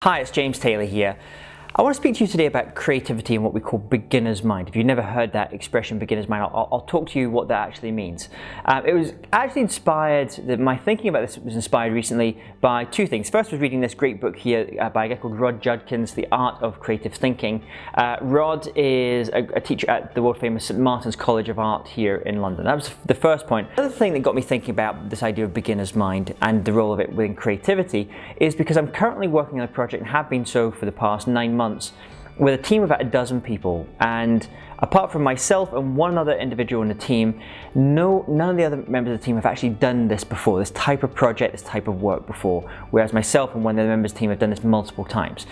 Hi, it's James Taylor here. I want to speak to you today about creativity and what we call beginner's mind. If you've never heard that expression, beginner's mind, I'll talk to you what that actually means. It was actually inspired, my thinking about this was inspired recently by two things. First was reading this great book here by a guy called Rod Judkins, The Art of Creative Thinking. Rod is a teacher at the world famous St. Martin's College of Art here in London. That was the first point. The other thing that got me thinking about this idea of beginner's mind and the role of it within creativity is because I'm currently working on a project and have been so for the past 9 months with a team of about a dozen people, and apart from myself and one other individual in the team, none of the other members of the team have actually done this before, this type of project, this type of work before, whereas myself and one of the members of the team have done this multiple times.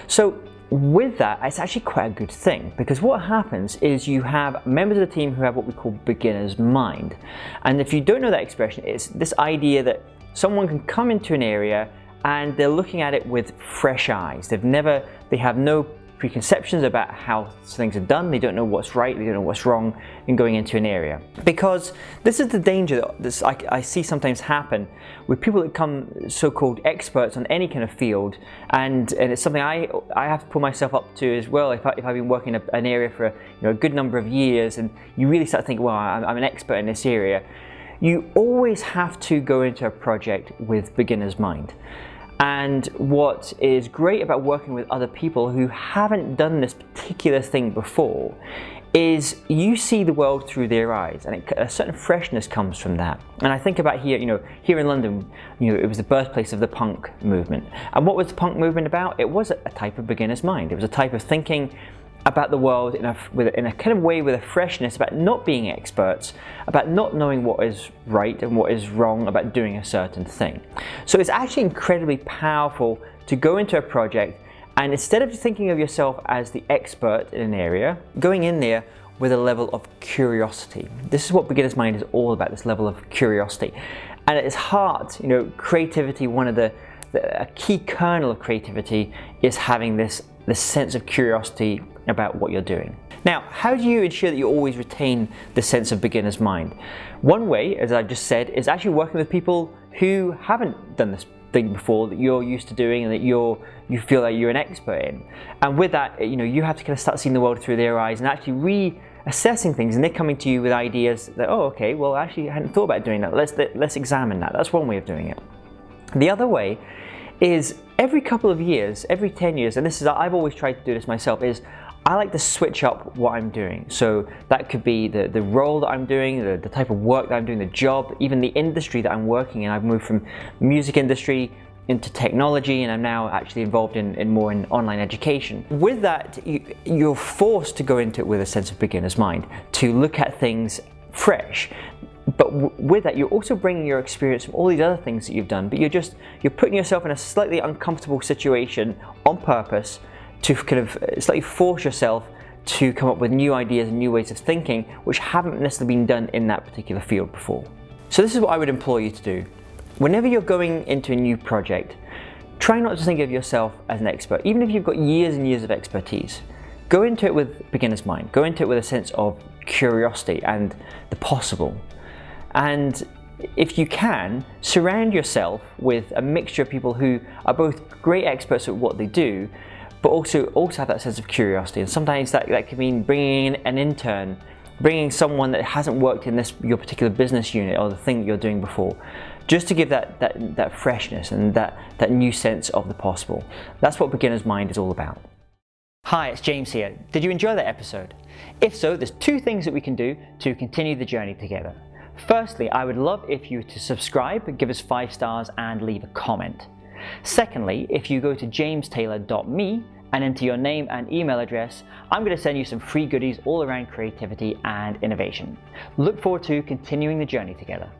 So with that, it's actually quite a good thing, because what happens is you have members of the team who have what we call beginner's mind. And if you don't know that expression, it's this idea that someone can come into an area and they're looking at it with fresh eyes. They have no preconceptions about how things are done. They don't know what's right, they don't know what's wrong in going into an area. Because this is the danger that I see sometimes happen with people that come so-called experts on any kind of field, and it's something I have to pull myself up to as well. If I've been working in an area for a good number of years, and you really start to think, well, I'm an expert in this area, you always have to go into a project with beginner's mind. And what is great about working with other people who haven't done this particular thing before is you see the world through their eyes, and a certain freshness comes from that. And I think about here in London, it was the birthplace of the punk movement. And what was the punk movement about? It was a type of beginner's mind. It was a type of thinking about the world in a kind of way with a freshness, about not being experts, about not knowing what is right and what is wrong about doing a certain thing. So it's actually incredibly powerful to go into a project, and instead of thinking of yourself as the expert in an area, going in there with a level of curiosity. This is what beginner's mind is all about, this level of curiosity. And at its heart, creativity, a key kernel of creativity is having this sense of curiosity about what you're doing. Now, how do you ensure that you always retain the sense of beginner's mind? One way, as I've just said, is actually working with people who haven't done this thing before that you're used to doing and that you feel like you're an expert in. And with that, you have to kind of start seeing the world through their eyes and actually reassessing things, and they're coming to you with ideas that, oh, okay, well, actually, I hadn't thought about doing that. Let's examine that. That's one way of doing it. The other way is every couple of years, every 10 years, and I've always tried to do this myself, is I like to switch up what I'm doing. So that could be the role that I'm doing, the type of work that I'm doing, the job, even the industry that I'm working in. I've moved from music industry into technology, and I'm now actually involved in more in online education. With that, you're forced to go into it with a sense of beginner's mind, to look at things fresh. But with that, you're also bringing your experience from all these other things that you've done, but you're putting yourself in a slightly uncomfortable situation on purpose to kind of slightly force yourself to come up with new ideas and new ways of thinking which haven't necessarily been done in that particular field before. So this is what I would implore you to do. Whenever you're going into a new project, try not to think of yourself as an expert. Even if you've got years and years of expertise, go into it with beginner's mind. Go into it with a sense of curiosity and the possible. And if you can, surround yourself with a mixture of people who are both great experts at what they do, but also have that sense of curiosity. And sometimes that can mean bringing in an intern, bringing someone that hasn't worked in your particular business unit or the thing that you're doing before, just to give that freshness and that new sense of the possible. That's what beginner's mind is all about. Hi, it's James here. Did you enjoy that episode? If so, there's 2 things that we can do to continue the journey together. Firstly, I would love if you were to subscribe, give us 5 stars and leave a comment. Secondly, if you go to jamestaylor.me and enter your name and email address, I'm going to send you some free goodies all around creativity and innovation. Look forward to continuing the journey together.